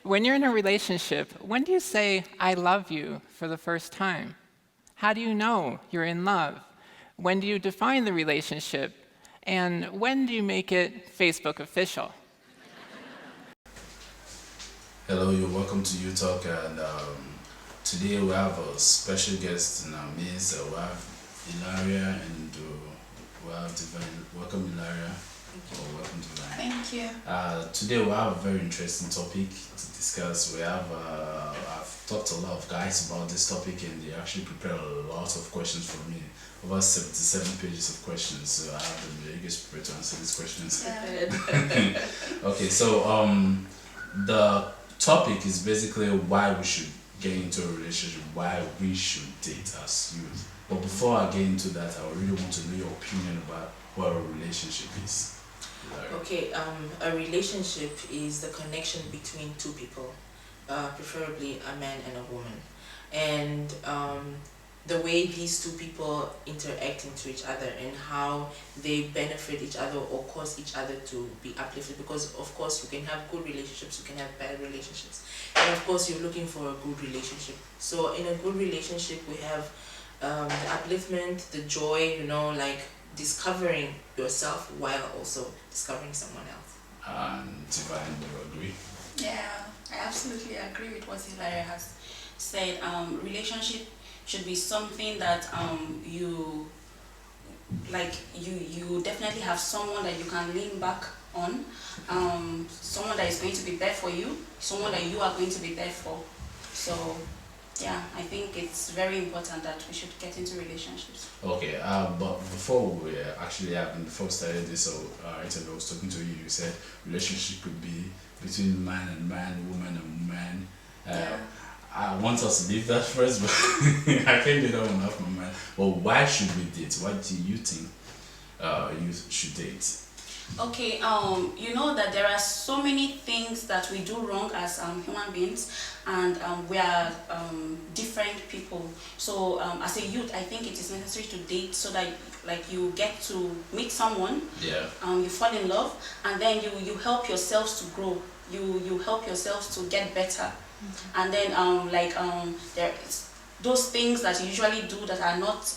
When you're in a relationship, when do you say, I love you for the first time? How do you know you're in love? When do you define the relationship? And when do you make it Facebook official? Hello, you're welcome to You Talk, and today we have a special guest in our midst. We have Helaria and we have Devine. Welcome, Helaria. Or welcome, Devine. Thank you. Today we have a very interesting topic to discuss. I've talked to a lot of guys about this topic, and they actually prepared a lot of questions for me. Over 77 pages of questions, so I have the biggest prepared to answer these questions. Yeah. Okay, so the topic is basically why we should get into a relationship, why we should date as youth. But before I get into that, I really want to know your opinion about what a relationship is. Okay, a relationship is the connection between two people, preferably a man and a woman. And the way these two people interact into each other and how they benefit each other or cause each other to be uplifted, because of course you can have good relationships, you can have bad relationships, and of course you're looking for a good relationship. So in a good relationship we have the upliftment, the joy, like discovering yourself while also discovering someone else. And Divine, do you agree? Yeah, I absolutely agree with what Helaria has said. Relationship should be something that you like. You definitely have someone that you can lean back on. Someone that is going to be there for you. Someone that you are going to be there for. So yeah, I think it's very important that we should get into relationships. Okay, but before we started this interview, I was talking to you. You said relationship could be between man and man, woman and woman. Yeah. I want us to leave that first, but I can't do that one off my mind. Well, why should we date? Why do you think you should date? Okay, you know that there are so many things that we do wrong as human beings, and we are different people. So as a youth, I think it is necessary to date so that like you get to meet someone, Yeah. you fall in love, and then you help yourselves to grow. You help yourselves to get better, and then there is those things that you usually do that are not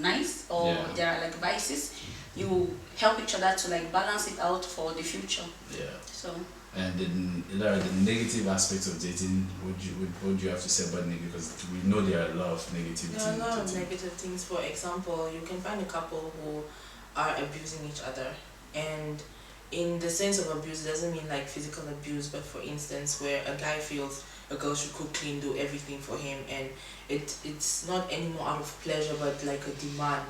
nice, or Yeah. they are like vices. You help each other to like balance it out for the future. Yeah. So And then the negative aspects of dating, what do you have to say about negative? Because we know there are a lot of negativity. There are a lot in of dating. negative things. For example, you can find a couple who are abusing each other, and in the sense of abuse, it doesn't mean like physical abuse, but for instance, where a guy feels a girl should cook, clean, do everything for him, and it's not anymore out of pleasure, but like a demand.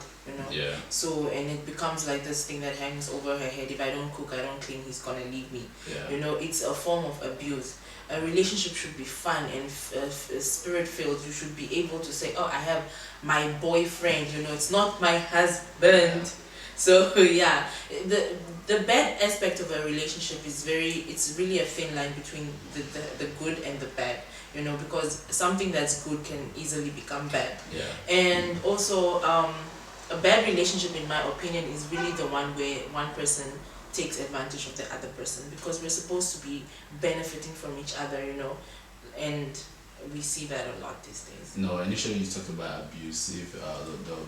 Yeah. So, and it becomes like this thing that hangs over her head. If I don't cook, I don't clean, he's gonna leave me. Yeah. It's a form of abuse. A relationship should be fun and spirit filled. You should be able to say, oh, I have my boyfriend, it's not my husband. So yeah, the bad aspect of a relationship is it's really a thin line between the good and the bad, because something that's good can easily become bad. Yeah. And also, a bad relationship, in my opinion, is really the one where one person takes advantage of the other person, because we're supposed to be benefiting from each other, and we see that a lot these days. No, initially you talked about abusive,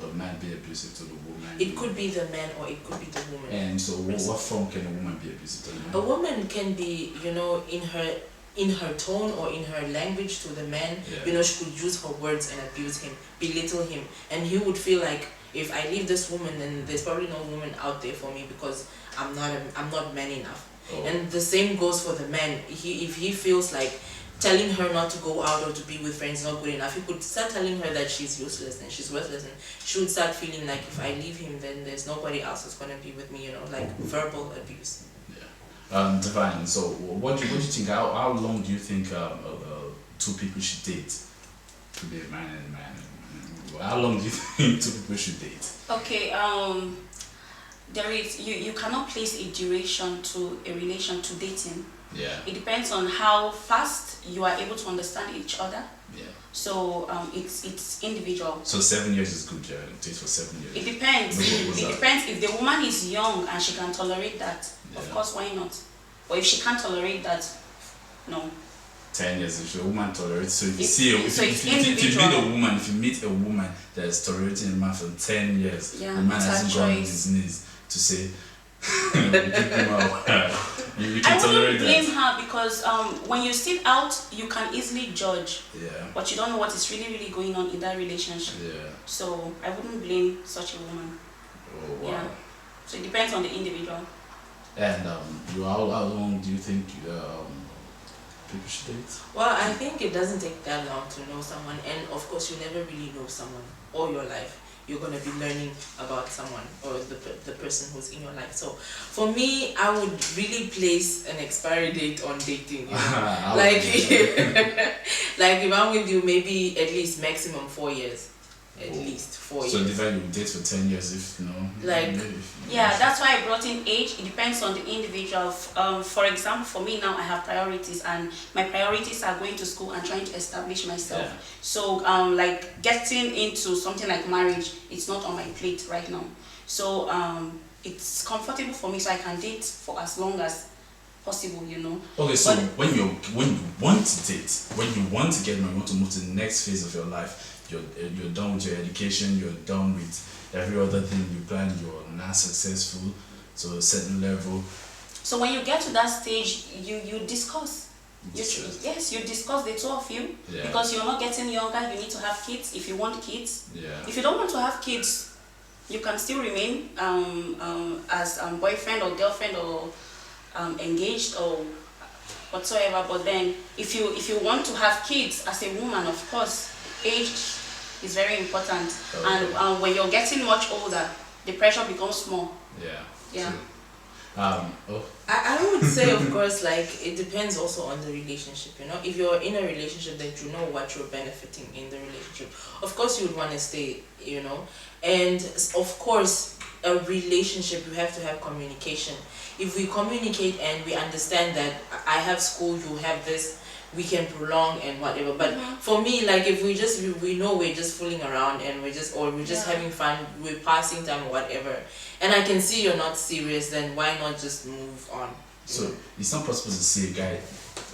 the man be abusive to the woman. It could be the man or it could be the woman. And so, what form can a woman be abusive to the man? A woman can be, in her tone or in her language to the man. Yeah. She could use her words and abuse him, belittle him, and he would feel like, if I leave this woman, then there's probably no woman out there for me, because I'm not man enough. Oh. And the same goes for the man. If he feels like telling her not to go out or to be with friends is not good enough, he could start telling her that she's useless and she's worthless, and she would start feeling like, if I leave him, then there's nobody else that's gonna be with me. Like verbal abuse. Yeah. Divine. So, what do you think? How long do you think two people should date? To be a man and a man. How long do you think two people should date? okay, there is you cannot place a duration to a relation to dating. Yeah. It depends on how fast you are able to understand each other. Yeah. So it's individual. So 7 years is good, yeah. Date for 7 years. It depends. What's It that? depends if the woman is young and she can tolerate that. Of Yeah. course, why not? But if she can't tolerate that, no. 10 years. If a woman tolerates, so if you It's- see, so it's if you meet individual. a woman, if you meet a woman that is tolerating a man for 10 years, Yeah, the man it's her hasn't gone on choice. his knees to say, you keep him out. You I can wouldn't tolerate blame that. her because when you sit out, you can easily judge, Yeah, but you don't know what is really going on in that relationship. yeah. So I wouldn't blame such a woman. Oh, wow. Yeah. So it depends on the individual. And how long do you think people should date? Well, I think it doesn't take that long to know someone, and of course, you never really know someone all your life. You're gonna be learning about someone or the person who's in your life. So, for me, I would really place an expiry date on dating. You know? Like, like if I'm with you, maybe at least maximum 4 years. At least 4 So years. divide you date for 10 years if Like, Yeah, that's why I brought in age. It depends on the individual. For example, for me now, I have priorities, and my priorities are going to school and trying to establish myself. Yeah. So, like getting into something like marriage, it's not on my plate right now. So, it's comfortable for me, so I can date for as long as possible. You know. Okay, so But- when you want to date, when you want to get married, you want to move to the next phase of your life, you're done with your education, you're done with every other thing you plan, you're not successful to a certain level. So when you get to that stage, you discuss. Discuss. Yes, you discuss the two of you, Yeah. because you're not getting younger. You need to have kids if you want kids. Yeah. If you don't want to have kids, you can still remain as boyfriend or girlfriend or engaged or whatsoever. But then, if you want to have kids as a woman, of course, age is very important. Okay. And when you're getting much older, the pressure becomes more. Yeah. Yeah. True. I would say, of course, like it depends also on the relationship. You know, if you're in a relationship that you know what you're benefiting in the relationship, of course you would want to stay. You know, and of course, a relationship you have to have communication. If we communicate and we understand that I have school, you have this, we can prolong and whatever. But for me, like if we know we're just fooling around and we're just Yeah. having fun, we're passing time or whatever, and I can see you're not serious, then why not just move on? So it's not possible to see a guy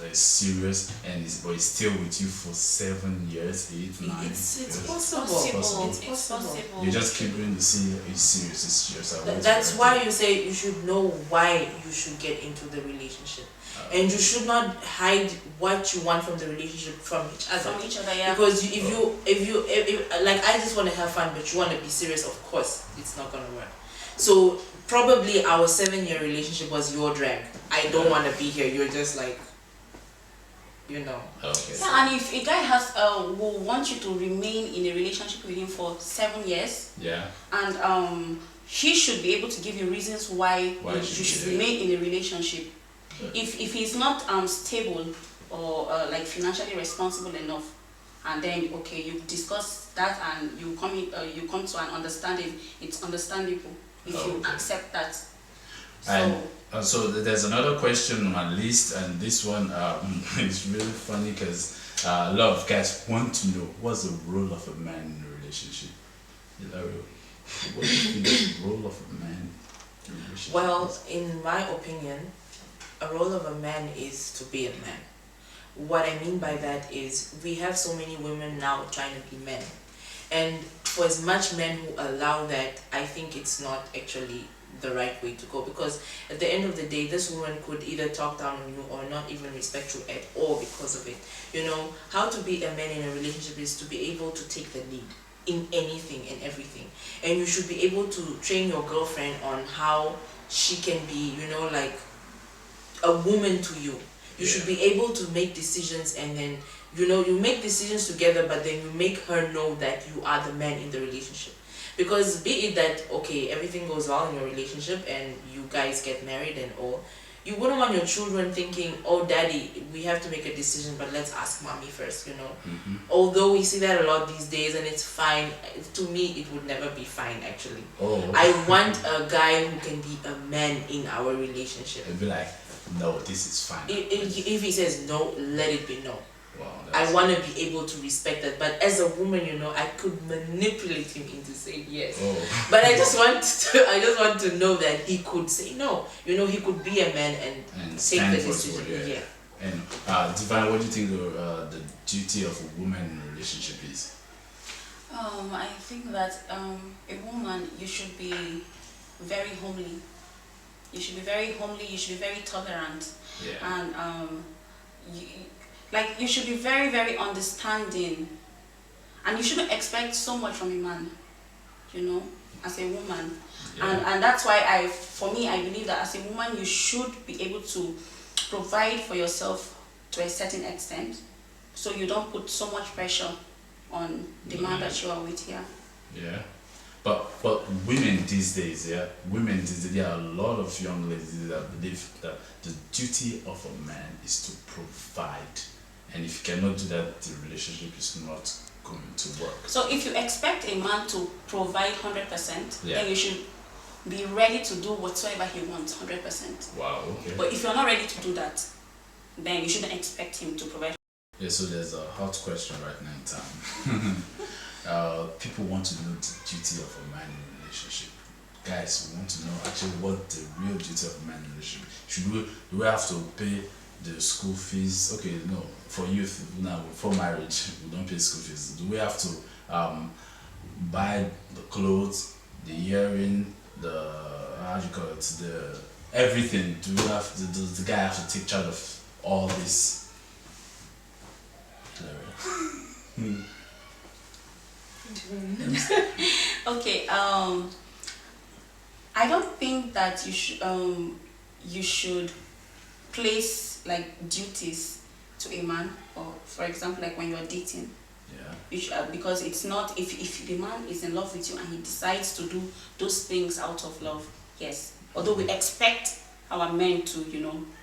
that is serious and but he's still with you for 7 years, 8, 9 It's years. possible. Possible. It's It's possible. possible. You just keep going to see he's serious, he's serious. That's why you say you should know why you should get into the relationship, and you should not hide what you want from the relationship from each other. From each other, yeah. Because if like I just want to have fun, but you want to be serious, of course it's not gonna work. So probably our 7-year relationship was your drag. I don't want to be here. You're just like, you know. Okay. Yeah, and if a guy will want you to remain in a relationship with him for 7 years, Yeah. and he should be able to give you reasons why Why you should should you? remain in a relationship. Yeah. If he's not stable or like financially responsible enough, and then okay, you discuss that and you come to an understanding. It's understandable if you Okay. accept that. So. And so there's another question on my list, and this one is really funny because a lot of guys want to know what's the role of a man in a relationship. Helaria, what do you think the role of a man in a relationship Well, is? in my opinion, a role of a man is to be a man. What I mean by that is we have so many women now trying to be men. And for as much men who allow that, I think it's not actually the right way to go, because at the end of the day, this woman could either talk down on you or not even respect you at all because of it. You know, how to be a man in a relationship is to be able to take the lead in anything and everything. And you should be able to train your girlfriend on how she can be, you know, like a woman to you. You should be able to make decisions, and then, you know, you make decisions together, but then you make her know that you are the man in the relationship. Because be it that, okay, everything goes well in your relationship and you guys get married and all, you wouldn't want your children thinking, oh daddy, we have to make a decision, but let's ask mommy first, you know. Although we see that a lot these days, and it's fine. To me, it would never be fine, actually. Oh, I want a guy who can be a man in our relationship. it'd be like, no, this is fine. If he says no, let it be no. Wow, I want to be able to respect that. But as a woman, you know, I could manipulate him into saying yes. Oh. But I just want to know that he could say no. You know, he could be a man and take stand the for his decision. word, yeah. And Divine, what do you think the duty of a woman in a relationship is? I think that a woman, you should be very homely. You should be very homely. You should be very tolerant, Yeah. and you, like you should be very very understanding, and you shouldn't expect so much from a man. You know, as a woman, Yeah. and that's why for me, I believe that as a woman, you should be able to provide for yourself to a certain extent, so you don't put so much pressure on the man that you are with. Yeah. Yeah. But women these days, women these days, there are a lot of young ladies that believe that the duty of a man is to provide, and if you cannot do that, the relationship is not going to work. So if you expect a man to provide 100%, Yeah. then you should be ready to do whatsoever he wants 100%. Wow. Okay. But if you're not ready to do that, then you shouldn't expect him to provide. Yeah. So there's a hot question right now in town. People want to know the duty of a man in a relationship. Guys, we want to know actually what the real duty of a man in a relationship. Do we have to pay the school fees? Okay, no. For youth now, for marriage, we don't pay school fees. Do we have to buy the clothes, the earring, the how do you call it, the everything? Do we have to, does the guy have to take charge of all this? Okay, I don't think that you should place like duties to a man, or for example like when you're dating. Yeah. You should, because it's not, if the man is in love with you and he decides to do those things out of love, yes. Although we expect our men to,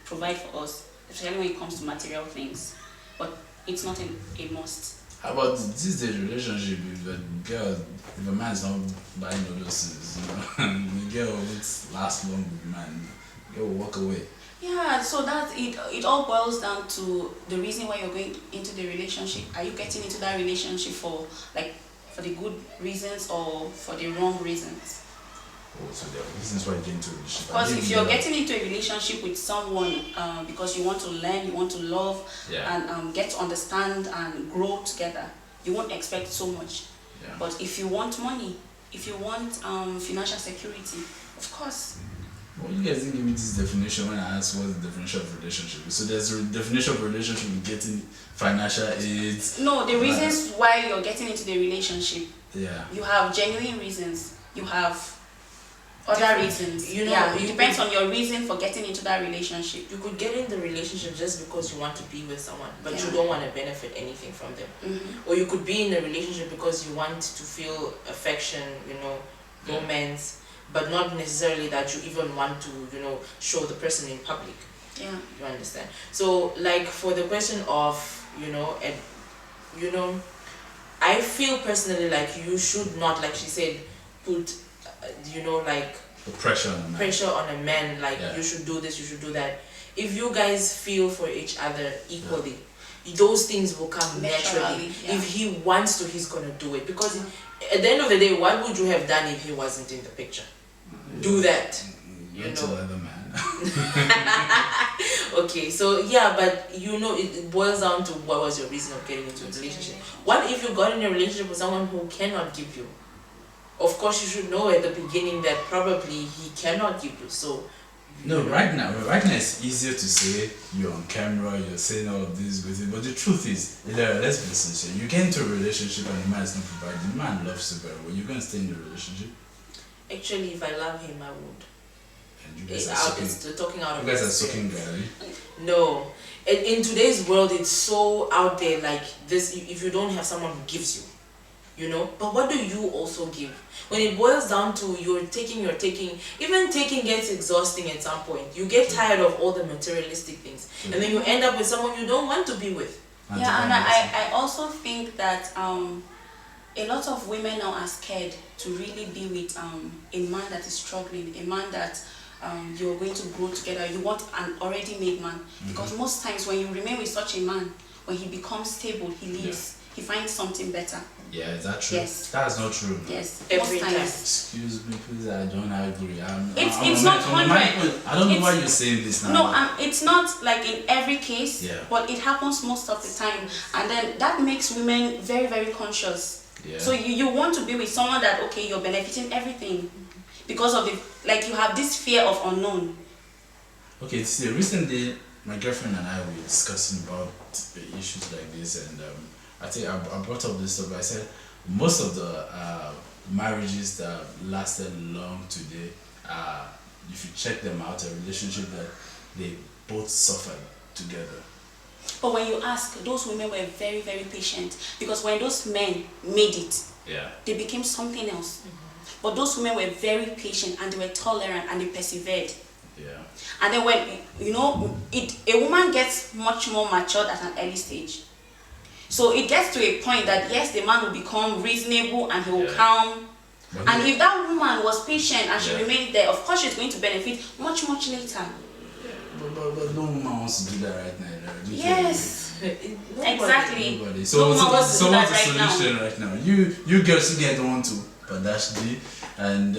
provide for us, especially when it comes to material things, but it's not a must. How about this the relationship if a girl, if a man is not buying all those things, the girl won't last long with the man, the girl will walk away. Yeah, so that it all boils down to the reason why you're going into the relationship. Are you getting into that relationship for the good reasons or for the wrong reasons? Oh, so there are reasons why you get into a relationship. Because if you're getting into a relationship with someone because you want to learn, you want to love, and get to understand and grow together, you won't expect so much. Yeah. But if you want money, if you want financial security, of course. Well, you guys didn't give me this definition when I asked what's the definition of relationship. So there's a definition of relationship with getting financial aids. No, the reasons why you're getting into the relationship. Yeah. You have genuine reasons. You have other reasons. It depends on your reason for getting into that relationship. You could get in the relationship just because you want to be with someone, but you don't want to benefit anything from them. Mm-hmm. Or you could be in a relationship because you want to feel affection, romance, but not necessarily that you even want to, show the person in public. Yeah. You understand? So, like, for the question of, I feel personally like you should not, like she said, put, like The pressure on a man. Pressure on a man, like you should do this, you should do that. If you guys feel for each other equally, those things will come naturally. Yeah. If he wants to, he's gonna do it. Because at the end of the day, what would you have done if he wasn't in the picture? Do that. Mental other man. Okay, so but it boils down to what was your reason of getting into a relationship. What if you got in a relationship with someone who cannot give you? Of course, you should know at the beginning that probably he cannot give you. So, no, right now it's easier to say you're on camera, you're saying all of this, but the truth is, let's be sincere. You get into a relationship and the man is not providing. The man loves you very well. You're gonna stay in the relationship. Actually, if I love him, I would. And you guys are talking out of you guys are sucking garlic. No, in today's world, it's so out there like this. If you don't have someone who gives you. But what do you also give? When it boils down to you're taking, even taking gets exhausting at some point. You get tired of all the materialistic things, and then you end up with someone you don't want to be with. Yeah, and I also think that a lot of women now are scared to really be with a man that is struggling, a man that you're going to grow together. You want an already made man, because most times when you remain with such a man, when he becomes stable, he leaves. He finds something better. Yeah, is that true? Yes. That's not true. Yes. Every Most time. times. Excuse me, please. I don't agree. It's not 100. I don't know why It's- you're saying this now. No, it's not like in every case, Yeah. but it happens most of the time, and then that makes women very, very conscious. Yeah. So you want to be with someone that, okay, you're benefiting everything because of the, like, you have this fear of unknown. Okay, see, recently my girlfriend and I were discussing about issues like this, and I think I brought up this stuff. I said most of the marriages that lasted long today, if you check them out, a relationship that they both suffered together. But when you ask, those women were very, very patient, because when those men made it, Yeah. they became something else. But those women were very patient, and they were tolerant, and they persevered. Yeah. And then when, you know, a woman gets much more matured at an early stage. So it gets to a point that, yes, the man will become reasonable and he will Yeah. calm. But And if that woman was patient and she Yeah. remained there, of course she's going to benefit much, much later. but no woman wants to do that right now. Don't you Yes, agree? exactly. Nobody. No So, woman so, wants to so do what's that the right now. solution right now? You girls, you get want to, but that's the and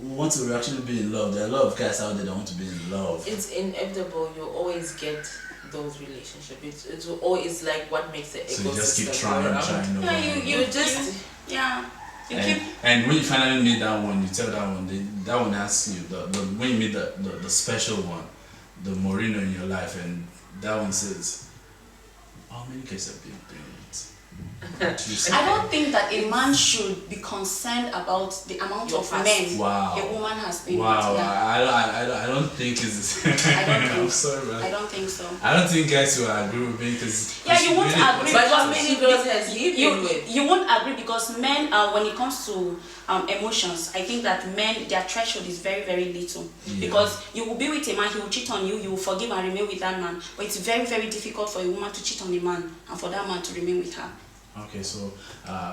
want to actually be in love. There are a lot of guys out there that want to be in love. It's inevitable. You always get those relationships. It's always like what makes the ecosystem So you just keep go trying, around. trying. Yeah, You just yeah. You And, keep, and when you finally meet that one, you tell that one, that one asks you, when you meet the special one, the Moreno in your life, and that one says, how many kids have been doing it? I don't think that a man should be concerned about the amount Your of past. men Wow. a woman has been Wow, with. Yeah. I don't think it's. I don't think I'm sorry, man. I don't think so. I don't think guys will agree with me because. Yeah, you won't agree. But how because many girls has he been with? You won't agree because men, when it comes to emotions, I think that men, their threshold is very, very little. Yeah. Because you will be with a man, he will cheat on you, you will forgive and remain with that man. But it's very, very difficult for a woman to cheat on a man and for that man to remain with her. Okay, so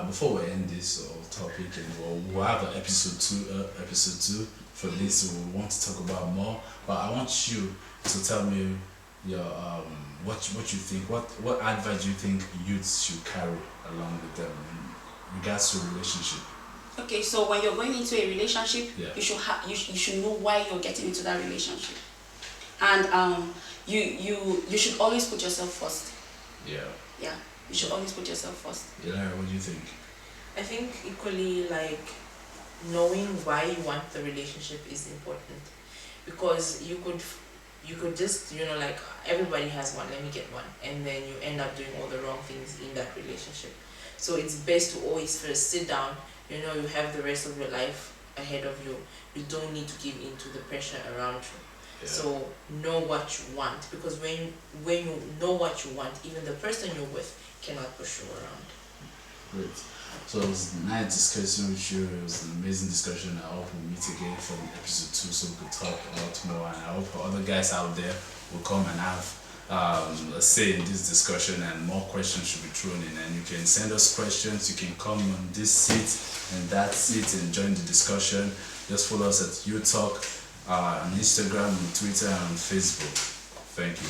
before we end this topic, and we'll have an episode two for this. We want to talk about more, but I want you to tell me your what you think. What advice you think youths should carry along with them in regards to relationship? Okay, so when you're going into a relationship, Yeah. you should know why you're getting into that relationship, and you should always put yourself first. Yeah. Yeah, you should always put yourself first. Helaria, what do you think? I think equally like knowing why you want the relationship is important, because you could just, you know, like everybody has one, let me get one, and then you end up doing all the wrong things in that relationship. So it's best to always first sit down. You know, you have the rest of your life ahead of you. You don't need to give in to the pressure around you. Yeah. So know what you want, because when you know what you want, even the person you're with cannot push you around. Great. So it was a nice discussion with you. It was an amazing discussion. I hope we meet again for episode 2 so we could talk a lot more. And I hope other guys out there will come and have a say in this discussion, and more questions should be thrown in. And you can send us questions. You can come on this seat and that seat and join the discussion. Just follow us at UTalk on Instagram, on Twitter, and on Facebook. Thank you.